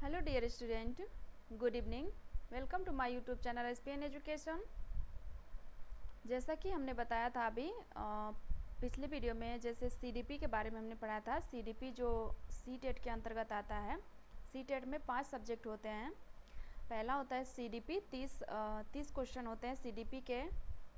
Hello dear student, good evening. Welcome to my YouTube channel SPN education. जैसा कि हमने बताया था अभी पिछले वीडियो में, जैसे सीडीपी के बारे में हमने पढ़ा था। सीडीपी जो सीटेट के अंतर्गत आता है। सीटेट में 5 सब्जेक्ट होते हैं। पहला होता है सीडीपी, 30 क्वेश्चन होते हैं सीडीपी के।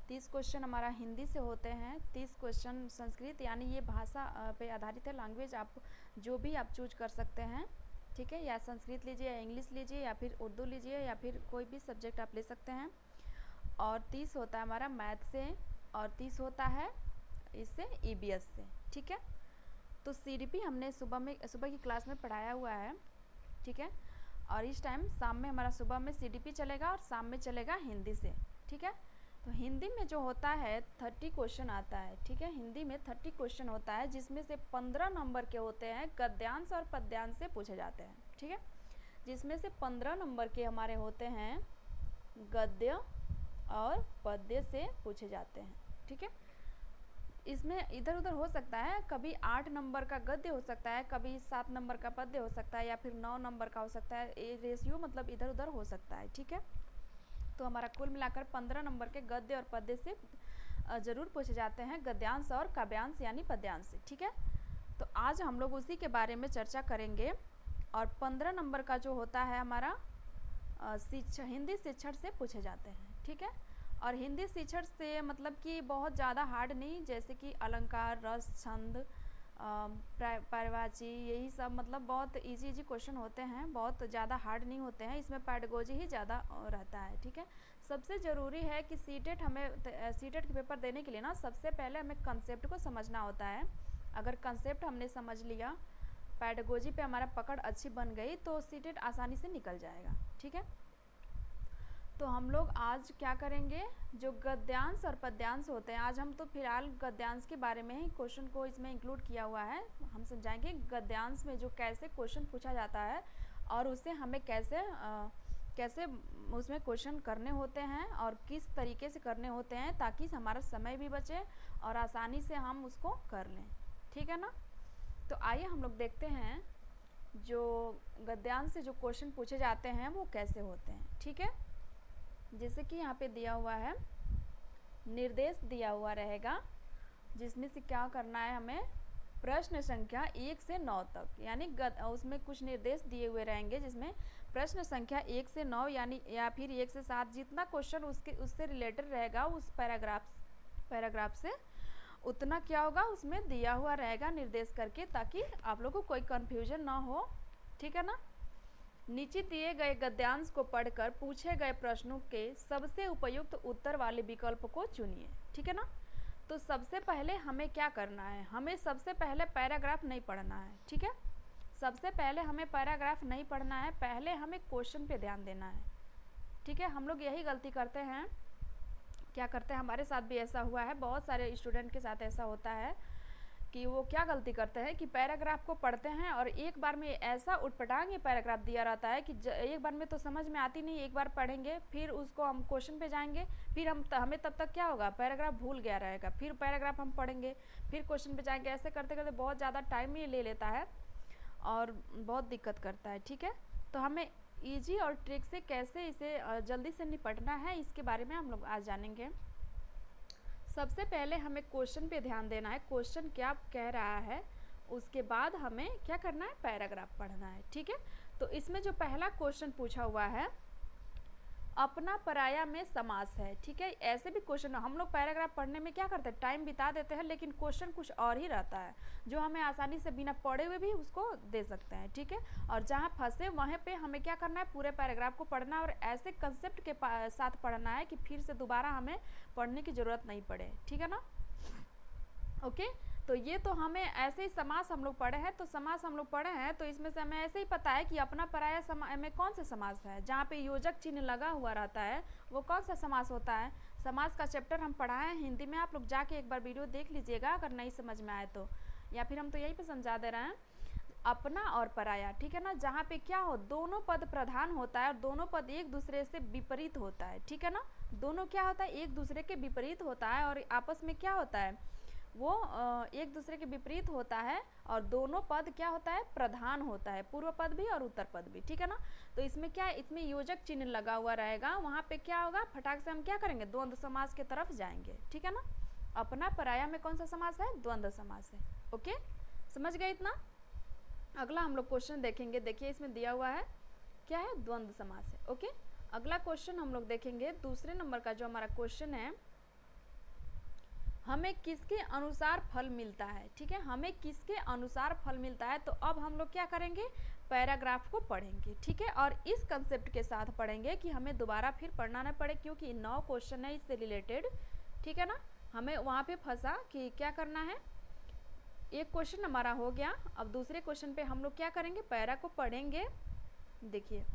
30 क्वेश्चन हमारा हिंदी से होते हैं, 30 क्वेश्चन संस्कृत, यानी ये भाषा पे आधारित है। लैंग्वेज आप जो भी आप चूज कर सकते हैं, ठीक है। या संस्कृत लीजिए, या इंग्लिश लीजिए, या फिर उर्दू लीजिए, या फिर कोई भी सब्जेक्ट आप ले सकते हैं। और 30 होता है हमारा मैथ से, और 30 होता है इससे ईबीएस से, ठीक है। तो सीडीपी हमने सुबह की क्लास में पढ़ाया हुआ है, ठीक है। और इस टाइम शाम में हमारा सुबह में सीडीपी चलेगा और शाम में चलेगा हिंदी से, ठीक है। तो हिंदी में जो होता है 30 क्वेश्चन आता है, ठीक है। हिंदी में 30 क्वेश्चन होता है, जिसमें से 15 नंबर के होते हैं गद्यांश और पद्यांश से पूछे जाते हैं, ठीक है। जिसमें से 15 नंबर के हमारे होते हैं गद्य और पद्य से पूछे जाते हैं, ठीक है। इसमें इधर उधर हो सकता है, कभी 8 नंबर का गद्य हो सकता है, कभी 7 नंबर का पद्य हो सकता है, या फिर 9 नंबर का हो सकता है। ये रेशियो मतलब इधर उधर हो सकता है, ठीक है। तो हमारा कुल मिलाकर 15 नंबर के गद्य और पद्य से ज़रूर पूछे जाते हैं, गद्यांश और काव्यांश यानी पद्यांश से, ठीक है। तो आज हम लोग उसी के बारे में चर्चा करेंगे। और 15 नंबर का जो होता है हमारा हिंदी शिक्षण से पूछे जाते हैं, ठीक है। और हिंदी शिक्षण से मतलब कि बहुत ज़्यादा हार्ड नहीं, जैसे कि अलंकार, रस, छंद, पर्यायवाची, यही सब मतलब बहुत इजी क्वेश्चन होते हैं, बहुत ज़्यादा हार्ड नहीं होते हैं। इसमें पैडागोजी ही ज़्यादा रहता है, ठीक है। सबसे ज़रूरी है कि सीटेट के पेपर देने के लिए ना, सबसे पहले हमें कंसेप्ट को समझना होता है। अगर कंसेप्ट हमने समझ लिया, पैडागोजी पे हमारा पकड़ अच्छी बन गई, तो सीटेट आसानी से निकल जाएगा, ठीक है। तो हम लोग आज क्या करेंगे, जो गद्यांश और पद्यांश होते हैं, आज हम तो फिलहाल गद्यांश के बारे में ही क्वेश्चन को इसमें इंक्लूड किया हुआ है। हम समझाएंगे गद्यांश में जो कैसे क्वेश्चन पूछा जाता है, और उसे हमें कैसे उसमें क्वेश्चन करने होते हैं, और किस तरीके से करने होते हैं, ताकि हमारा समय भी बचे और आसानी से हम उसको कर लें, ठीक है ना। तो आइए हम लोग देखते हैं जो गद्यांश से जो क्वेश्चन पूछे जाते हैं वो कैसे होते हैं, ठीक है। जैसे कि यहाँ पे दिया हुआ है, निर्देश दिया हुआ रहेगा, जिसमें से क्या करना है हमें, प्रश्न संख्या 1 से 9 तक, यानी उसमें कुछ निर्देश दिए हुए रहेंगे, जिसमें प्रश्न संख्या 1 से 9 यानी या फिर 1 से 7, जितना क्वेश्चन उससे रिलेटेड रहेगा उस पैराग्राफ से, उतना क्या होगा उसमें दिया हुआ रहेगा निर्देश करके, ताकि आप लोगों को कोई कन्फ्यूजन ना हो, ठीक है ना। नीचे दिए गए गद्यांश को पढ़कर पूछे गए प्रश्नों के सबसे उपयुक्त उत्तर वाले विकल्प को चुनिए, ठीक है ना। तो सबसे पहले हमें क्या करना है, हमें सबसे पहले पैराग्राफ नहीं पढ़ना है, ठीक है। सबसे पहले हमें पैराग्राफ नहीं पढ़ना है, पहले हमें क्वेश्चन पे ध्यान देना है, ठीक है। हम लोग यही गलती करते हैं, क्या करते हैं, हमारे साथ भी ऐसा हुआ है, बहुत सारे स्टूडेंट के साथ ऐसा होता है कि वो क्या गलती करते हैं कि पैराग्राफ को पढ़ते हैं और एक बार में ऐसा उटपटांग ये पैराग्राफ दिया रहता है कि एक बार में तो समझ में आती नहीं, एक बार पढ़ेंगे, फिर उसको हम क्वेश्चन पे जाएंगे, फिर हमें तब तक क्या होगा, पैराग्राफ भूल गया रहेगा, फिर पैराग्राफ हम पढ़ेंगे, फिर क्वेश्चन पे जाएंगे। ऐसे करते करते बहुत ज़्यादा टाइम ये ले लेता है और बहुत दिक्कत करता है, ठीक है। तो हमें ईजी और ट्रिक से कैसे इसे जल्दी से निपटना है, इसके बारे में हम लोग आज जानेंगे। सबसे पहले हमें क्वेश्चन पे ध्यान देना है, क्वेश्चन क्या कह रहा है, उसके बाद हमें क्या करना है, पैराग्राफ पढ़ना है, ठीक है। तो इसमें जो पहला क्वेश्चन पूछा हुआ है, अपना पराया में समास है, ठीक है। ऐसे भी क्वेश्चन हम लोग पैराग्राफ पढ़ने में क्या करते हैं, टाइम बिता देते हैं, लेकिन क्वेश्चन कुछ और ही रहता है, जो हमें आसानी से बिना पढ़े हुए भी उसको दे सकते हैं, ठीक है। और जहाँ फंसे वहाँ पे हमें क्या करना है, पूरे पैराग्राफ को पढ़ना और ऐसे कंसेप्ट के साथ पढ़ना है कि फिर से दोबारा हमें पढ़ने की ज़रूरत नहीं पड़े, ठीक है ना। ओके, तो ये तो हमें ऐसे ही समास हम लोग पढ़े हैं, तो समास हम लोग पढ़े हैं, तो इसमें से हमें ऐसे ही पता है कि अपना पराया में कौन से समास है, जहाँ पे योजक चिन्ह लगा हुआ रहता है वो कौन सा समास होता है। समास का चैप्टर हम पढ़ाए हैं हिंदी में, आप लोग जाके एक बार वीडियो देख लीजिएगा अगर नहीं समझ में आए तो, या फिर हम तो यहीं पे समझा दे रहे हैं। अपना और पराया, ठीक है ना, जहाँ पे क्या हो, दोनों पद प्रधान होता है और दोनों पद एक दूसरे से विपरीत होता है, ठीक है ना। दोनों क्या होता है, एक दूसरे के विपरीत होता है और आपस में क्या होता है, वो एक दूसरे के विपरीत होता है और दोनों पद क्या होता है, प्रधान होता है, पूर्व पद भी और उत्तर पद भी, ठीक है ना। तो इसमें क्या है, इसमें योजक चिन्ह लगा हुआ रहेगा, वहाँ पे क्या होगा, फटाक से हम क्या करेंगे, द्वंद्व समास की तरफ जाएंगे, ठीक है ना। अपना पराया में कौन सा समास है, द्वंद्व समास है। ओके, समझ गए इतना। अगला हम लोग क्वेश्चन देखेंगे, देखिए इसमें दिया हुआ है क्या है, द्वंद्व समास है। ओके, अगला क्वेश्चन हम लोग देखेंगे, दूसरे नंबर का जो हमारा क्वेश्चन है, हमें किसके अनुसार फल मिलता है, ठीक है, हमें किसके अनुसार फल मिलता है। तो अब हम लोग क्या करेंगे, पैराग्राफ को पढ़ेंगे, ठीक है, और इस कंसेप्ट के साथ पढ़ेंगे कि हमें दोबारा फिर पढ़ना ना पड़े, क्योंकि 9 क्वेश्चन है इससे रिलेटेड, ठीक है ना। हमें वहाँ पे फंसा कि क्या करना है, एक क्वेश्चन हमारा हो गया, अब दूसरे क्वेश्चन पे हम लोग क्या करेंगे, पैरा को पढ़ेंगे। देखिए,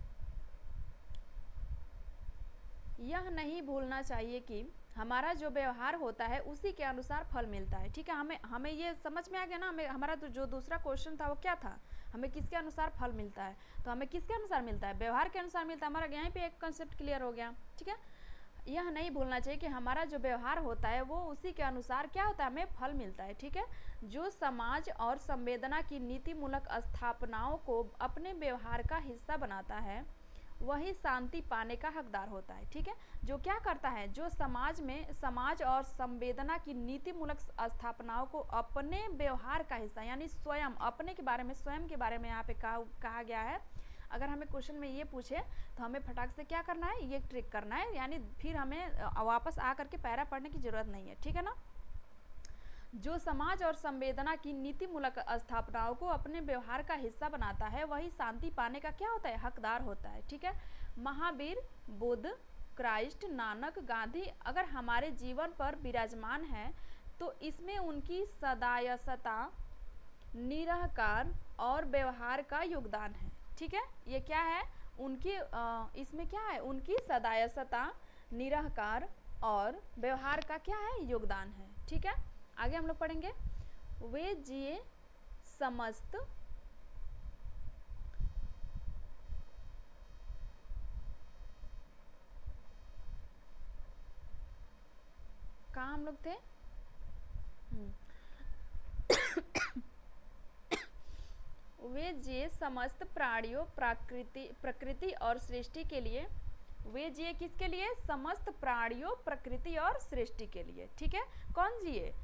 यह नहीं भूलना चाहिए कि हमारा जो व्यवहार होता है उसी के अनुसार फल मिलता है, ठीक है। हमें ये समझ में आ गया ना, हमें हमारा जो दूसरा क्वेश्चन था वो क्या था, हमें किसके अनुसार फल मिलता है। तो हमें किसके अनुसार मिलता है, व्यवहार के अनुसार मिलता है। हमारा यहीं पे एक कंसेप्ट क्लियर हो गया, ठीक है। यह नहीं भूलना चाहिए कि हमारा जो व्यवहार होता है वो उसी के अनुसार क्या होता है, हमें फल मिलता है, ठीक है। जो समाज और संवेदना की नीतिमूलक स्थापनाओं को अपने व्यवहार का हिस्सा बनाता है वही शांति पाने का हकदार होता है, ठीक है। जो क्या करता है, जो समाज और संवेदना की नीतिमूलक स्थापनाओं को अपने व्यवहार का हिस्सा, यानी स्वयं, अपने के बारे में, स्वयं के बारे में यहाँ पे कहा गया है। अगर हमें क्वेश्चन में ये पूछे तो हमें फटाक से क्या करना है, ये ट्रिक करना है, यानी फिर हमें वापस आ करके पैरा पढ़ने की जरूरत नहीं है, ठीक है ना। जो समाज और संवेदना की नीतिमूलक स्थापनाओं को अपने व्यवहार का हिस्सा बनाता है वही शांति पाने का क्या होता है, हकदार होता है, ठीक है। महावीर, बुद्ध, क्राइस्ट, नानक, गांधी अगर हमारे जीवन पर विराजमान है तो इसमें उनकी सदायसता, निरहकार और व्यवहार का योगदान है, ठीक है। ये क्या है, उनकी इसमें क्या है, उनकी सदायसता, निरहकार और व्यवहार का क्या है, योगदान है, ठीक है। आगे हम लोग पढ़ेंगे, वे जिए समस्त कहाँ हम लोग थे, वे जिए समस्त प्राणियों, प्रकृति और सृष्टि के लिए। वे जिए किसके लिए, समस्त प्राणियों, प्रकृति और सृष्टि के लिए, ठीक है। कौन जिए,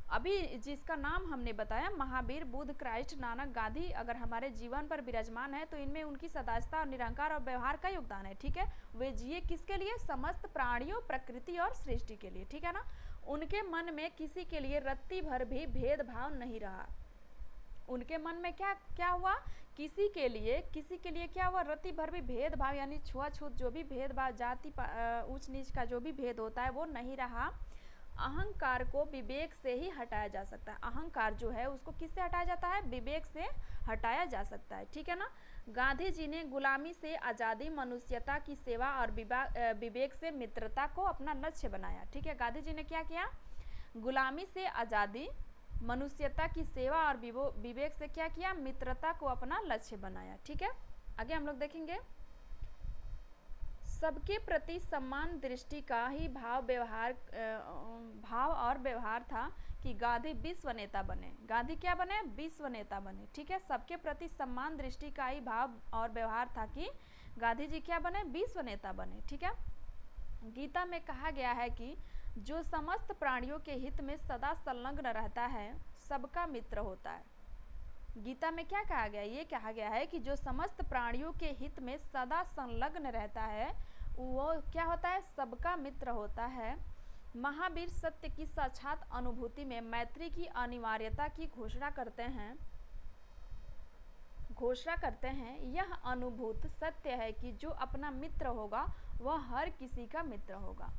अभी जिसका नाम हमने बताया, महावीर, बुद्ध, क्राइस्ट, नानक, गांधी अगर हमारे जीवन पर विराजमान है तो इनमें उनकी सदास्यता और निरंकार और व्यवहार का योगदान है, ठीक है। वे जिए किसके लिए, समस्त प्राणियों, प्रकृति और सृष्टि के लिए, ठीक है ना। उनके मन में किसी के लिए रत्ती भर भी भेदभाव नहीं रहा। उनके मन में क्या क्या हुआ, किसी के लिए क्या हुआ, रत्ती भर भी भेदभाव, यानी छुआछूत, जो भी भेदभाव, जाति ऊंच नीच का जो भी भेद होता है वो नहीं रहा। अहंकार को विवेक से ही हटाया जा सकता है। अहंकार जो है उसको किससे हटाया जाता है, विवेक से हटाया जा सकता है, ठीक है ना। गांधी जी ने गुलामी से आज़ादी, मनुष्यता की सेवा और विवेक से मित्रता को अपना लक्ष्य बनाया, ठीक है। गांधी जी ने क्या किया, गुलामी से आज़ादी, मनुष्यता की सेवा और विवेक से क्या किया, मित्रता को अपना लक्ष्य बनाया, ठीक है। आगे हम लोग देखेंगे, सबके प्रति सम्मान दृष्टि का ही भाव और व्यवहार था कि गांधी विश्व नेता बने। गांधी क्या बने, विश्व नेता बने, ठीक है। सबके प्रति सम्मान दृष्टि का ही भाव और व्यवहार था कि गांधी जी क्या बने, विश्व नेता बने, ठीक है। गीता में कहा गया है कि जो समस्त प्राणियों के हित में सदा संलग्न रहता है सबका मित्र होता है। गीता में क्या कहा गया, ये कहा गया है कि जो समस्त प्राणियों के हित में सदा संलग्न रहता है वो क्या होता है, सबका मित्र होता है। महावीर सत्य की साक्षात अनुभूति में मैत्री की अनिवार्यता की घोषणा करते हैं। यह अनुभूत सत्य है कि जो अपना मित्र होगा वह हर किसी का मित्र होगा।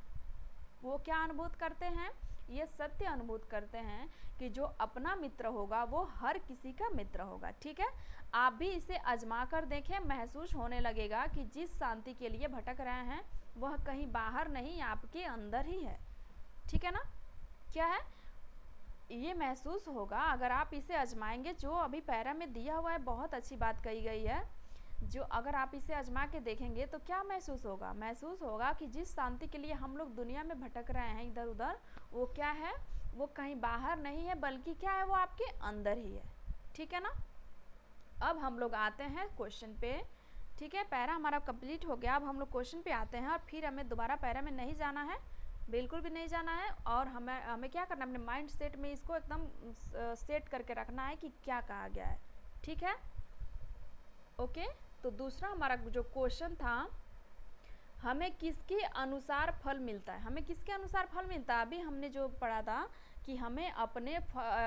वो क्या अनुभूत करते हैं, ये सत्य अनुभूत करते हैं कि जो अपना मित्र होगा वो हर किसी का मित्र होगा, ठीक है। आप भी इसे आजमा कर देखें, महसूस होने लगेगा कि जिस शांति के लिए भटक रहे हैं वह कहीं बाहर नहीं, आपके अंदर ही है, ठीक है ना। क्या है, ये महसूस होगा अगर आप इसे आजमाएंगे। जो अभी पैरा में दिया हुआ है बहुत अच्छी बात कही गई है, जो अगर आप इसे आजमा के देखेंगे तो क्या महसूस होगा? महसूस होगा कि जिस शांति के लिए हम लोग दुनिया में भटक रहे हैं इधर उधर, वो क्या है? वो कहीं बाहर नहीं है, बल्कि क्या है? वो आपके अंदर ही है। ठीक है ना? अब हम लोग आते हैं क्वेश्चन पे। ठीक है, पैरा हमारा कंप्लीट हो गया। अब हम लोग क्वेश्चन पे आते हैं और फिर हमें दोबारा पैरा में नहीं जाना है, बिल्कुल भी नहीं जाना है। और हमें क्या करना है? अपने माइंड सेट में इसको एकदम सेट करके रखना है कि क्या कहा गया है। ठीक है, ओके। तो दूसरा हमारा जो क्वेश्चन था, हमें किसके अनुसार फल मिलता है? हमें किसके अनुसार फल मिलता है? अभी हमने जो पढ़ा था कि हमें अपने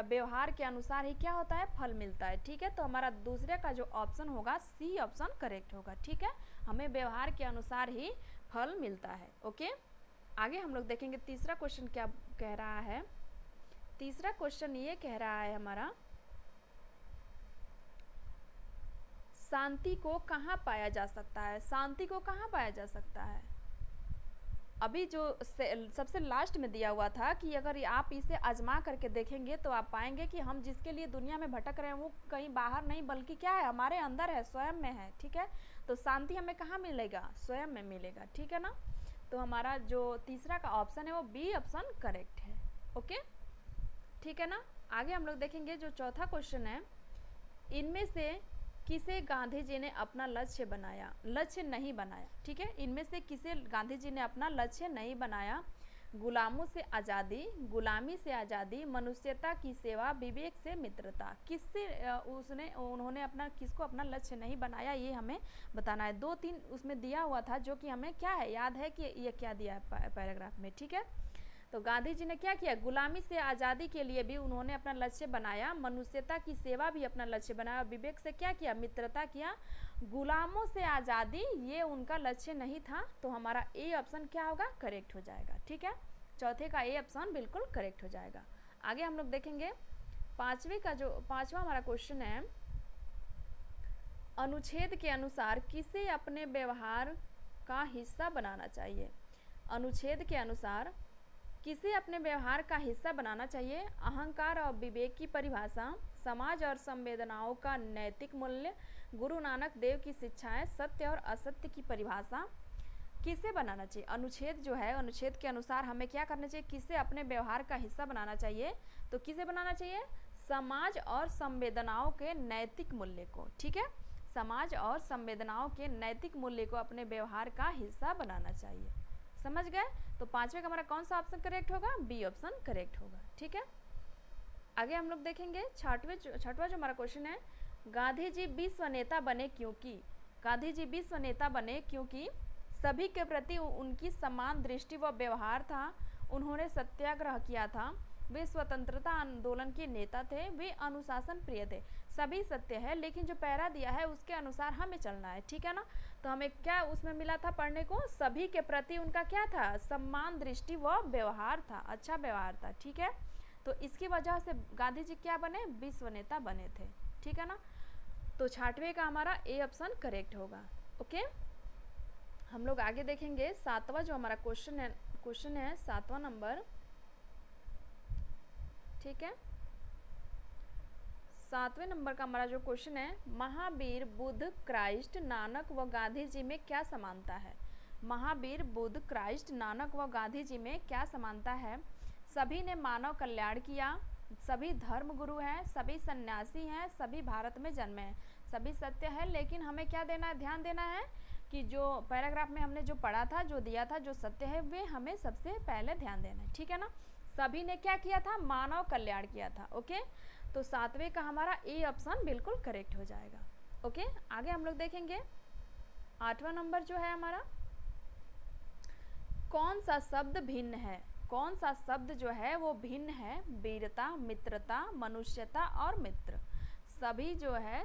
व्यवहार के अनुसार ही क्या होता है? फल मिलता है। ठीक है, तो हमारा दूसरे का जो ऑप्शन होगा, सी ऑप्शन करेक्ट होगा। ठीक है, हमें व्यवहार के अनुसार ही फल मिलता है। ओके, आगे हम लोग देखेंगे तीसरा क्वेश्चन क्या कह रहा है। तीसरा क्वेश्चन ये कह रहा है हमारा, शांति को कहाँ पाया जा सकता है? शांति को कहाँ पाया जा सकता है? अभी जो सबसे लास्ट में दिया हुआ था कि अगर आप इसे आजमा करके देखेंगे तो आप पाएंगे कि हम जिसके लिए दुनिया में भटक रहे हैं वो कहीं बाहर नहीं, बल्कि क्या है? हमारे अंदर है, स्वयं में है। ठीक है, तो शांति हमें कहाँ मिलेगा? स्वयं में मिलेगा। ठीक है ना? तो हमारा जो तीसरा का ऑप्शन है वो बी ऑप्शन करेक्ट है। ओके, ठीक है ना? आगे हम लोग देखेंगे जो चौथा क्वेश्चन है, इनमें से किसे गांधी जी ने अपना लक्ष्य बनाया? लक्ष्य नहीं बनाया। ठीक है, इनमें से किसे गांधी जी ने अपना लक्ष्य नहीं बनाया? गुलामों से आज़ादी, गुलामी से आज़ादी, मनुष्यता की सेवा, विवेक से मित्रता। किससे उन्होंने अपना किसको अपना लक्ष्य नहीं बनाया, ये हमें बताना है। 2-3 उसमें दिया हुआ था जो कि हमें क्या है, याद है कि ये क्या दिया है पैराग्राफ में। ठीक है, तो गांधी जी ने क्या किया? गुलामी से आज़ादी के लिए भी उन्होंने अपना लक्ष्य बनाया, मनुष्यता की सेवा भी अपना लक्ष्य बनाया, विवेक से क्या किया? मित्रता किया। गुलामों से आज़ादी ये उनका लक्ष्य नहीं था। तो हमारा ए ऑप्शन क्या होगा? करेक्ट हो जाएगा। ठीक है, चौथे का ए ऑप्शन बिल्कुल करेक्ट हो जाएगा। आगे हम लोग देखेंगे पांचवा हमारा क्वेश्चन है, अनुच्छेद के अनुसार किसे अपने व्यवहार का हिस्सा बनाना चाहिए? अनुच्छेद के अनुसार किसे अपने व्यवहार का हिस्सा बनाना चाहिए? अहंकार और विवेक की परिभाषा, समाज और संवेदनाओं का नैतिक मूल्य, गुरु नानक देव की शिक्षाएं, सत्य और असत्य की परिभाषा। किसे बनाना चाहिए? अनुच्छेद जो है, अनुच्छेद के अनुसार हमें क्या करना चाहिए? किसे अपने व्यवहार का हिस्सा बनाना चाहिए? तो किसे बनाना चाहिए? समाज और संवेदनाओं के नैतिक मूल्य को। ठीक है, समाज और संवेदनाओं के नैतिक मूल्य को अपने व्यवहार का हिस्सा बनाना चाहिए। समझ गए? तो पांचवे का हमारा कौन सा ऑप्शन करेक्ट होगा? बी ऑप्शन करेक्ट होगा। ठीक है, आगे हम लोग देखेंगे छठवा जो हमारा क्वेश्चन है, गांधी जी विश्व नेता बने क्योंकि? गांधी जी विश्व नेता बने क्योंकि सभी के प्रति उनकी समान दृष्टि व व्यवहार था। उन्होंने सत्याग्रह किया था, वे स्वतंत्रता आंदोलन के नेता थे, वे अनुशासन प्रिय थे। सभी सत्य है, लेकिन जो पैरा दिया है उसके अनुसार हमें चलना है। ठीक है ना? तो हमें क्या उसमें मिला था पढ़ने को? सभी के प्रति उनका क्या था? सम्मान दृष्टि व व्यवहार था, अच्छा व्यवहार था। ठीक है, तो इसकी वजह से गांधी जी क्या बने? विश्व नेता बने थे। ठीक है ना? तो छठवें का हमारा ए ऑप्शन करेक्ट होगा। ओके, हम लोग आगे देखेंगे सातवां जो हमारा क्वेश्चन है 7वां नंबर। ठीक है, 7वें नंबर का हमारा जो क्वेश्चन है, महावीर, बुद्ध, क्राइस्ट, नानक व गांधी जी में क्या समानता है? महावीर, बुद्ध, क्राइस्ट, नानक व गांधी जी में क्या समानता है? सभी ने मानव कल्याण किया, सभी धर्म गुरु हैं, सभी सन्यासी हैं, सभी भारत में जन्मे हैं। सभी सत्य है, लेकिन हमें क्या देना है? ध्यान देना है कि जो पैराग्राफ में हमने जो पढ़ा था, जो दिया था, जो सत्य है, वे हमें सबसे पहले ध्यान देना है। ठीक है ना? सभी ने क्या किया था? मानव कल्याण किया था। ओके, तो 7वें का हमारा ए ऑप्शन बिल्कुल करेक्ट हो जाएगा। ओके, आगे हम लोग देखेंगे 8वां नंबर जो है हमारा, कौन सा शब्द भिन्न है? कौन सा शब्द जो है वो भिन्न है? वीरता, मित्रता, मनुष्यता और मित्र। सभी जो है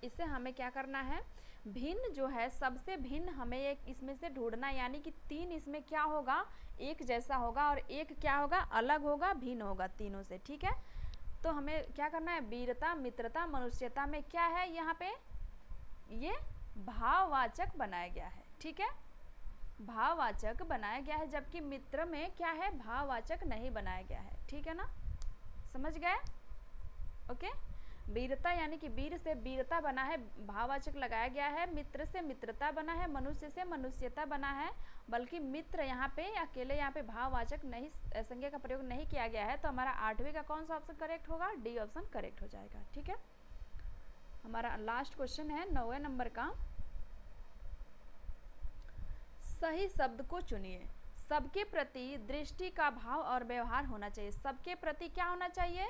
इसे हमें क्या करना है? भिन्न जो है, सबसे भिन्न हमें एक इसमें से ढूंढना, यानी कि 3 इसमें क्या होगा? एक जैसा होगा और एक क्या होगा? अलग होगा, भिन्न होगा तीनों से। ठीक है, तो हमें क्या करना है? वीरता, मित्रता, मनुष्यता में क्या है? यहाँ पे ये भाववाचक बनाया गया है। ठीक है, भाववाचक बनाया गया है, जबकि मित्र में क्या है? भाववाचक नहीं बनाया गया है। ठीक है ना? समझ गए? ओके, वीरता यानी कि वीर से वीरता बना है, भाववाचक लगाया गया है। मित्र से मित्रता बना है, मनुष्य से मनुष्यता बना है। बल्कि मित्र यहाँ पे अकेले यहाँ पे भाववाचक नहीं, संज्ञा का प्रयोग नहीं किया गया है। तो हमारा 8वीं का कौन सा ऑप्शन करेक्ट होगा? डी ऑप्शन करेक्ट हो जाएगा। ठीक है, हमारा लास्ट क्वेश्चन है 9वें नंबर का। सही शब्द को चुनिए। सबके प्रति दृष्टि का भाव और व्यवहार होना चाहिए। सबके प्रति क्या होना चाहिए?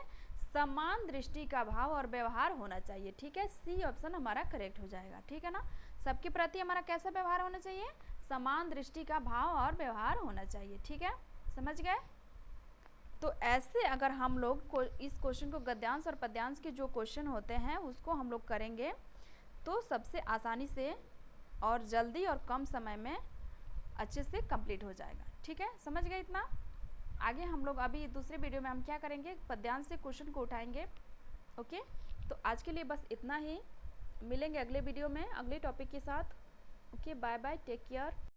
समान दृष्टि का भाव और व्यवहार होना चाहिए। ठीक है, सी ऑप्शन हमारा करेक्ट हो जाएगा। ठीक है ना, सबके प्रति हमारा कैसा व्यवहार होना चाहिए? समान दृष्टि का भाव और व्यवहार होना चाहिए। ठीक है, समझ गए? तो ऐसे अगर हम लोग को इस क्वेश्चन को गद्यांश और पद्यांश के जो क्वेश्चन होते हैं उसको हम लोग करेंगे तो सबसे आसानी से और जल्दी और कम समय में अच्छे से कंप्लीट हो जाएगा। ठीक है, समझ गए इतना? आगे हम लोग अभी दूसरे वीडियो में हम क्या करेंगे? पद्यांश से क्वेश्चन को उठाएंगे। ओके, तो आज के लिए बस इतना ही। मिलेंगे अगले वीडियो में अगले टॉपिक के साथ। Okay, bye bye, take care.